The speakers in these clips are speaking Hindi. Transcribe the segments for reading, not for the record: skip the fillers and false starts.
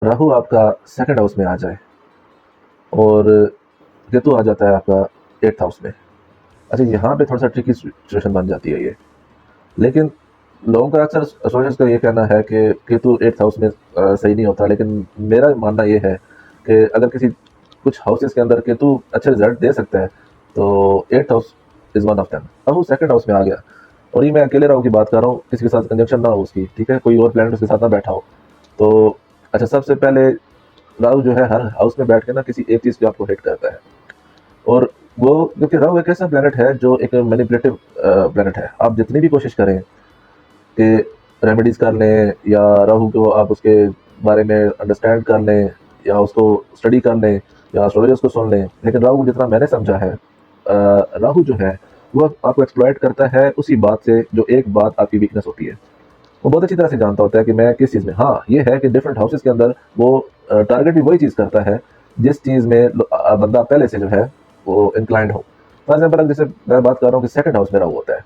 राहु आपका सेकंड हाउस में आ जाए और केतु आ जाता है आपका एट्थ हाउस में। अच्छा, यहाँ पे थोड़ा सा ट्रिकी सिचुएशन बन जाती है ये, लेकिन लोगों का अक्सर एस्ट्रोलॉजर्स का ये कहना है कि केतु एट्थ हाउस में सही नहीं होता, लेकिन मेरा मानना ये है कि अगर किसी कुछ हाउसेस के अंदर केतु अच्छे रिजल्ट दे सकता है तो eighth house is one of them. अब वो सेकंड हाउस में आ गया, और ये मैं अकेले राहु की बात कर रहा हूँ, किसी के साथ कंजक्शन ना हो उसकी, ठीक है, कोई और प्लैनेट उसके साथ ना बैठा हो तो। अच्छा, सबसे पहले राहु जो है हर हाउस में बैठ के ना किसी एक चीज पे आपको हिट करता है, और वो क्योंकि राहु एक ऐसा प्लैनेट है जो एक मैनिपुलेटिव प्लैनेट है। आप जितनी भी कोशिश करें कि रेमेडीज कर लें या राहु को आप उसके बारे में अंडरस्टैंड कर लें या उसको स्टडी कर लें या एस्ट्रोलॉजर्स को सुन लें, लेकिन राहु जितना मैंने समझा है, राहु जो है वो आपको एक्सप्लॉइट करता है उसी बात से जो एक बात आपकी वीकनेस होती है। वो बहुत अच्छी तरह से जानता होता है कि मैं किस चीज़ में, हाँ ये है कि डिफरेंट हाउसेस के अंदर वो टारगेट भी वही चीज़ करता है जिस चीज़ में बंदा पहले से जो है वो इंक्लाइंड हो। फॉर एग्जाम्पल, जैसे मैं बात कर रहा हूँ कि सेकंड हाउस में राहु होता है,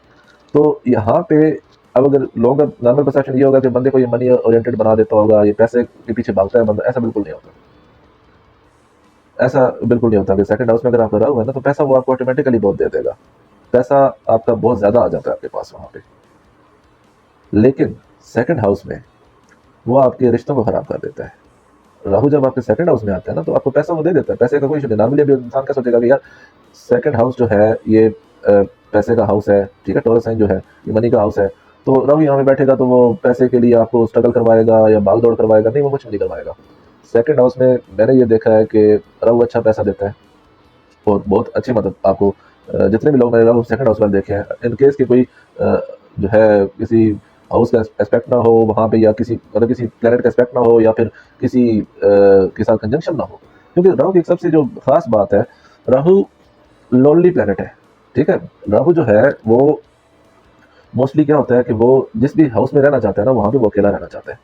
तो यहाँ पे अब अगर लोगों का नॉर्मल परसेप्शन ये होगा कि बंदे को ये मनी ओरिएंटेड बना देता होगा, ये पैसे के पीछे भागता है बंदा, ऐसा बिल्कुल नहीं होता। ऐसा बिल्कुल नहीं होता कि सेकंड हाउस में अगर आपका राहु है ना तो पैसा वो आपको ऑटोमेटिकली बहुत दे देगा, पैसा आपका बहुत ज्यादा आ जाता है आपके पास वहां पे। लेकिन सेकंड हाउस में वो आपके रिश्तों को खराब कर देता है। राहु जब आपके सेकंड हाउस में आता है ना तो आपको पैसा वो दे देता है, पैसे का कोई इशू नहीं। नॉर्मली अभी इंसान क्या सोचेगा कि यार सेकंड हाउस जो है ये पैसे का हाउस है, ठीक है, टॉरस साइन जो है ये मनी का हाउस है, तो राहु यहाँ पे बैठेगा तो वो पैसे के लिए आपको स्ट्रगल करवाएगा या भाग दौड़ करवाएगा, नहीं वो कुछ नहीं करवाएगा। सेकंड हाउस में मैंने ये देखा है कि राहु अच्छा पैसा देता है और बहुत अच्छी मदद आपको। जितने भी लोग मैंने राहु सेकंड हाउस वाले देखे हैं, इन केस के कोई जो है किसी हाउस का एस्पेक्ट ना हो वहाँ पे, या किसी मतलब किसी प्लेनेट का एस्पेक्ट ना हो, या फिर किसी के साथ कंजंक्शन ना हो, क्योंकि राहु की एक सबसे जो खास बात है, राहु लोनली प्लेनेट है, ठीक है। राहु जो है वो मोस्टली क्या होता है कि वो जिस भी हाउस में रहना चाहता है ना वहाँ पे वो अकेला रहना चाहता है।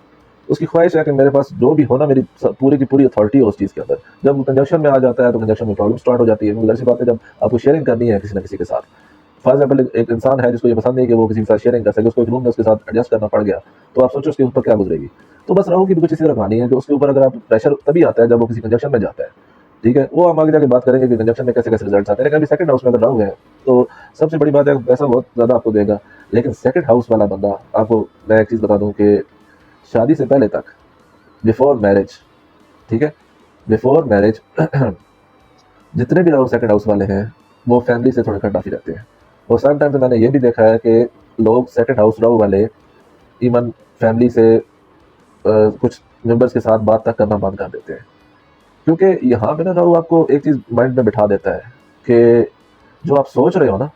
उसकी ख्वाहिश है कि मेरे पास जो भी हो ना, मेरी पूरी की पूरी अथॉरिटी है उस चीज़ के अंदर। जब वो कंजक्शन में आ जाता है तो कंजक्शन में प्रॉब्लम स्टार्ट हो जाती है, क्योंकि सी बात है जब आपको शेयरिंग करनी है किसी ना किसी के साथ। फॉर एग्जाम्पल, एक इंसान है जिसको ये पसंद नहीं कि वो किसी के साथ शेयरिंग कर सके, उसको एक रूम में उसके साथ एडजस्ट करना पड़ गया, तो आप सोचो उसके ऊपर क्या गुजरेगी। तो बस राहु की भी कुछ इसी तरह कहानी है कि उसके ऊपर अगर आप प्रेशर तभी आता है जब वो किसी कंजक्शन में जाता है, ठीक है। वो हम आगे जाके बात करेंगे कि कंजक्शन में कैसे कैसे रिजल्ट आते हैं, लेकिन अभी सेकंड हाउस में अगर राहु है तो सबसे बड़ी बात है पैसा बहुत ज़्यादा आपको देगा। लेकिन सेकंड हाउस वाला बंदा, आपको मैं एक चीज़ बता दूं कि शादी से पहले तक, बिफोर मैरिज, ठीक है, बिफोर मैरिज जितने भी राहु सेकंड हाउस वाले हैं वो फैमिली से थोड़े खटाफी रहते हैं। और सम टाइम तो मैंने ये भी देखा है कि लोग सेकंड हाउस राहु वाले इवन फैमिली से कुछ मेंबर्स के साथ बात तक करना बंद कर देते हैं, क्योंकि यहाँ पे ना राहु आपको एक चीज़ माइंड में बिठा देता है कि जो आप सोच रहे हो ना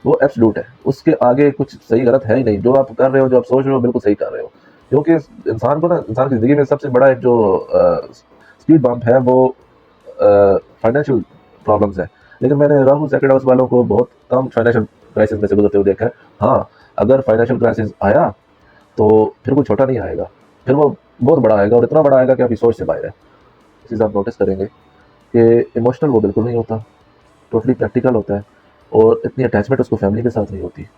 वो एब्सोल्यूट है, उसके आगे कुछ सही गलत है ही नहीं। जो आप कर रहे हो, जो आप सोच रहे हो, बिल्कुल सही कर रहे हो। क्योंकि इंसान को ना, इंसान की जिंदगी में सबसे बड़ा एक जो स्पीड बम्प है वो फाइनेंशियल प्रॉब्लम्स है। लेकिन मैंने राहु सेकंड हाउस वालों को बहुत कम फाइनेंशियल क्राइसिस में से गुजरते हुए देखा है। हाँ, अगर फाइनेंशियल क्राइसिस आया तो फिर कोई छोटा नहीं आएगा, फिर वो बहुत बड़ा आएगा, और इतना बड़ा आएगा कि आपकी सोच से बाहर है। इस चीज़ आप नोटिस करेंगे कि इमोशनल वो बिल्कुल नहीं होता, टोटली प्रैक्टिकल होता है, और इतनी अटैचमेंट उसको फैमिली के साथ नहीं होती।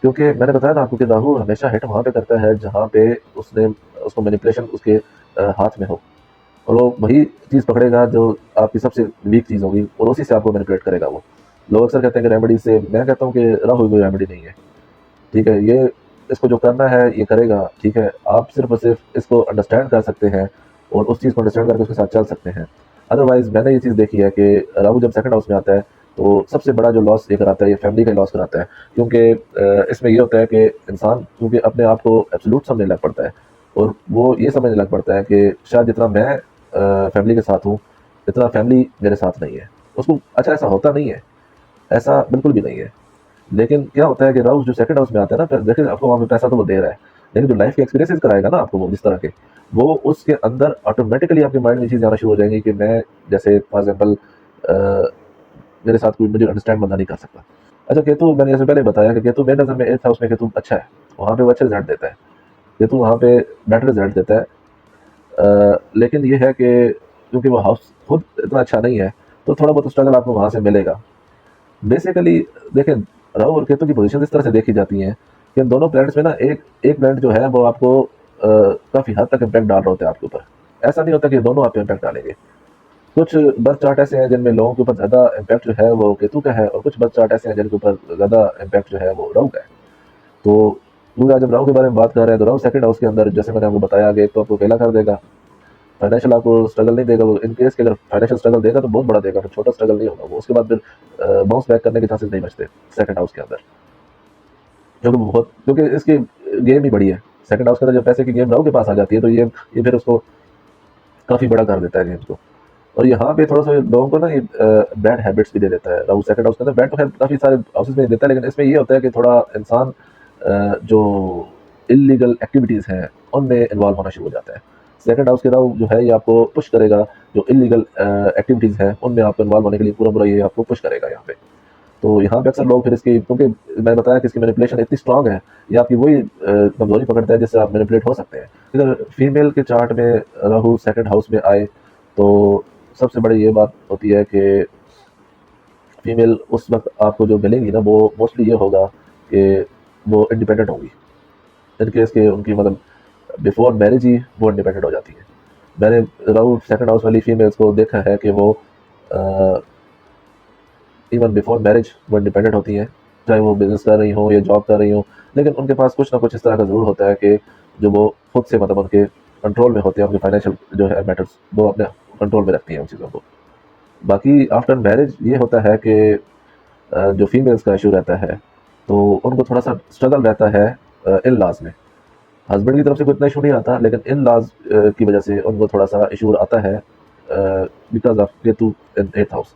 क्योंकि मैंने बताया ना आपको कि राहु हमेशा हिट वहाँ पे करता है जहाँ पे उसने उसको मैनिपुलेशन उसके हाथ में हो, और वो वही चीज़ पकड़ेगा जो आपकी सबसे वीक चीज़ होगी, और उसी से आपको मैनिपुलेट करेगा वो। लोग अक्सर कहते हैं कि रेमेडी से, मैं कहता हूँ कि राहु कोई रेमेडी नहीं है, ठीक है। ये इसको जो करना है ये करेगा, ठीक है। आप सिर्फ और सिर्फ इसको अंडरस्टैंड कर सकते हैं और उस चीज़ को अंडरस्टैंड करके उसके साथ चल सकते हैं। अदरवाइज मैंने ये चीज़ देखी है कि राहु जब सेकंड हाउस में आता है तो सबसे बड़ा जो लॉस लेकर आता है ये फैमिली का लॉस कराता है। क्योंकि इसमें ये होता है कि इंसान क्योंकि अपने आप को एब्सोल्यूट समझने लग पड़ता है, और वो ये समझने लग पड़ता है कि शायद जितना मैं फैमिली के साथ हूँ इतना फैमिली मेरे साथ नहीं है। उसको अच्छा ऐसा होता नहीं है, ऐसा बिल्कुल भी नहीं है। लेकिन क्या होता है कि राहु जो सेकंड हाउस में आता है ना, देखिए आपको वहाँ पे पैसा तो वो दे रहा है, लेकिन जो लाइफ के एक्सपीरियंसेस कराएगा ना आपको वो जिस तरह के, वो उसके अंदर ऑटोमेटिकली आपके माइंड में चीज़ आना शुरू हो जाएंगी कि मैं, जैसे फॉर एग्जाम्पल मेरे साथ कोई मुझे अंडरस्टैंड बंदा नहीं कर सकता। अच्छा, केतु मैंने जैसे पहले बताया कि केतु मेरे नज़र में एट्थ हाउस में केतु अच्छा है, वहाँ पे वो अच्छे रिजल्ट देता है, केतु वहाँ पे बेटर रिजल्ट देता है। लेकिन ये है कि क्योंकि वो हाउस खुद इतना अच्छा नहीं है तो थोड़ा बहुत स्ट्रगल आपको वहाँ से मिलेगा। बेसिकली देखें, राहु और केतु की पोजीशन इस तरह से देखी जाती है कि इन दोनों प्लैनेट्स में ना एक एक प्लैनेट जो है वो आपको काफ़ी हद तक इम्पैक्ट डाल रहे होते हैं आपके ऊपर। ऐसा नहीं होता कि दोनों आप पे इम्पैक्ट डालेंगे। कुछ बर्थ चार्ट ऐसे हैं जिनमें लोगों के ऊपर ज़्यादा इम्पैक्ट जो है वो केतु का है, और कुछ बर्थ चार्ट ऐसे हैं जिनके ऊपर ज़्यादा इम्पैक्ट जो है वो राहु का है। तो क्योंकि आज हम राहु के बारे में बात कर रहे हैं, तो राहु सेकंड हाउस के अंदर जैसे मैंने आपको बताया आगे, एक तो आपको अकेला कर देगा, फाइनेंशियल आपको स्ट्रगल नहीं देगा। वो इन केस कि अगर फाइनेंशियल स्ट्रगल देगा तो बहुत बड़ा देगा, फिर छोटा स्ट्रगल नहीं होगा वो। उसके बाद फिर बाउंस बैक करने के चांसेस नहीं बचते सेकंड हाउस के अंदर, क्योंकि इसकी गेम ही बड़ी है। सेकंड हाउस के अंदर जब पैसे की गेम राहु के पास आ जाती है तो ये फिर उसको काफ़ी बड़ा कर देता है गेम को। और यहाँ पे थोड़ा सा लोगों को ना ये बैड हैबिट्स भी दे देता है राहु सेकंड हाउस के अंदर। बैड तो खैर काफ़ी सारे हाउसेस में देता है, लेकिन इसमें ये होता है कि थोड़ा इंसान जो इलीगल एक्टिविटीज़ हैं उनमें इन्वॉल्व होना शुरू हो जाता है। सेकंड हाउस के राहु जो है ये आपको पुश करेगा, जो इलीगल एक्टिविटीज़ हैं उनमें आपको इन्वॉल्व होने के लिए पूरा ये आपको पुश करेगा यहाँ पे। तो यहाँ पे अक्सर लोग फिर इसकी, क्योंकि मैंने बताया कि इसकी मैनिपुलेशन इतनी स्ट्रांग है, ये आपकी वही कमजोरी पकड़ता है जिससे आप मैनिपुलेट हो सकते हैं। अगर फीमेल के चार्ट में राहु सेकंड हाउस में आए तो सबसे बड़ी ये बात होती है कि फीमेल उस वक्त आपको जो मिलेंगी ना, वो मोस्टली ये होगा कि वो इंडिपेंडेंट होंगी। इन केस के उनकी मतलब बिफोर मैरिज ही वो इंडिपेंडेंट हो जाती है। मैंने राहु सेकंड हाउस वाली फीमेल्स को देखा है कि वो इवन बिफोर मैरिज वो इंडिपेंडेंट होती हैं, चाहे वो बिजनेस कर रही हो या जॉब कर रही हो, लेकिन उनके पास कुछ ना कुछ इस तरह का ज़रूर होता है कि जो वो खुद से मतलब उनके कंट्रोल में होते हैं, उनके फाइनेंशियल जो है मैटर्स वो अपने कंट्रोल में रखती हैं उन चीज़ों को। बाकी आफ्टर मैरिज ये होता है कि जो फीमेल्स का इशू रहता है तो उनको थोड़ा सा स्ट्रगल रहता है इन लॉज में। हस्बैंड की तरफ से कोई इतना इशू नहीं आता, लेकिन इन लॉज की वजह से उनको थोड़ा सा इशू आता है because of Ketu in eight house.